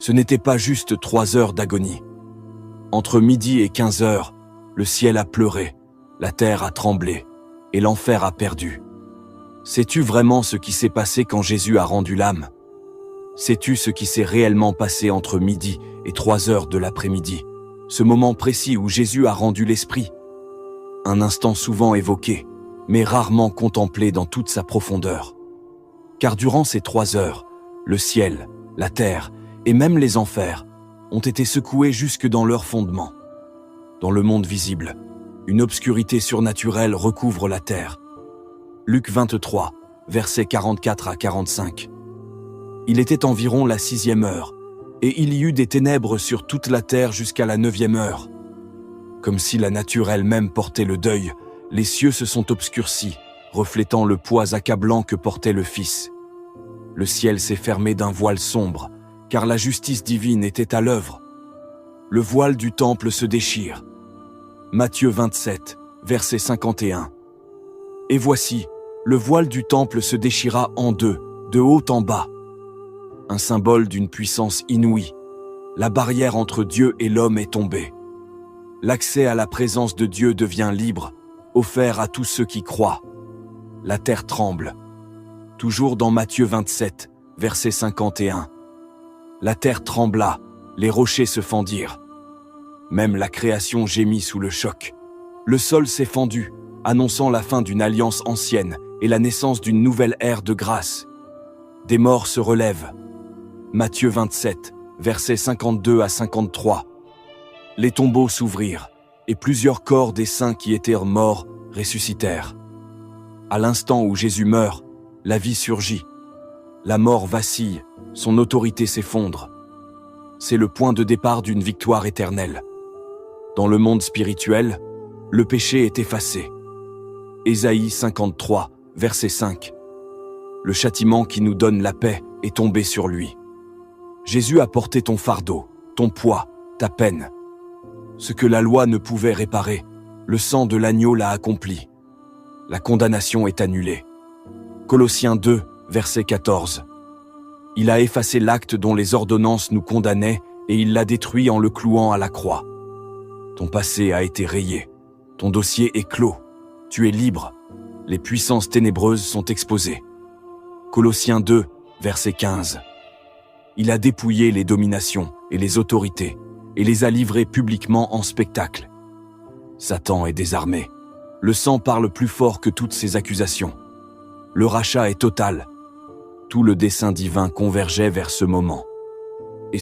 Ce n'était pas juste 3 heures d'agonie. Entre midi et 15 heures, le ciel a pleuré, la terre a tremblé, et l'enfer a perdu. Sais-tu vraiment ce qui s'est passé quand Jésus a rendu l'âme? Sais-tu ce qui s'est réellement passé entre midi et 3 heures de l'après-midi? Ce moment précis où Jésus a rendu l'esprit. Un instant souvent évoqué, mais rarement contemplé dans toute sa profondeur. Car durant ces 3 heures, le ciel, la terre et même les enfers ont été secoués jusque dans leurs fondements. Dans le monde visible, une obscurité surnaturelle recouvre la terre. Luc 23, versets 44 à 45. Il était environ la 6e heure, et il y eut des ténèbres sur toute la terre jusqu'à la 9e heure. Comme si la nature elle-même portait le deuil, les cieux se sont obscurcis, reflétant le poids accablant que portait le Fils. Le ciel s'est fermé d'un voile sombre, car la justice divine était à l'œuvre. Le voile du temple se déchire. Matthieu 27, verset 51. Et voici, le voile du temple se déchira en deux, de haut en bas. Un symbole d'une puissance inouïe. La barrière entre Dieu et l'homme est tombée. L'accès à la présence de Dieu devient libre, offert à tous ceux qui croient. La terre tremble. Toujours dans Matthieu 27, verset 51. La terre trembla, les rochers se fendirent. Même la création gémit sous le choc. Le sol s'est fendu, annonçant la fin d'une alliance ancienne et la naissance d'une nouvelle ère de grâce. Des morts se relèvent. Matthieu 27, versets 52 à 53. Les tombeaux s'ouvrirent, et plusieurs corps des saints qui étaient morts ressuscitèrent. À l'instant où Jésus meurt, la vie surgit. La mort vacille, son autorité s'effondre. C'est le point de départ d'une victoire éternelle. Dans le monde spirituel, le péché est effacé. Ésaïe 53, verset 5. Le châtiment qui nous donne la paix est tombé sur lui. Jésus a porté ton fardeau, ton poids, ta peine. Ce que la loi ne pouvait réparer, le sang de l'agneau l'a accompli. La condamnation est annulée. Colossiens 2, verset 14. Il a effacé l'acte dont les ordonnances nous condamnaient et il l'a détruit en le clouant à la croix. Ton passé a été rayé. Ton dossier est clos. Tu es libre. Les puissances ténébreuses sont exposées. Colossiens 2, verset 15. Il a dépouillé les dominations et les autorités et les a livrées publiquement en spectacle. Satan est désarmé. Le sang parle plus fort que toutes ses accusations. Le rachat est total. Tout le dessein divin convergeait vers ce moment.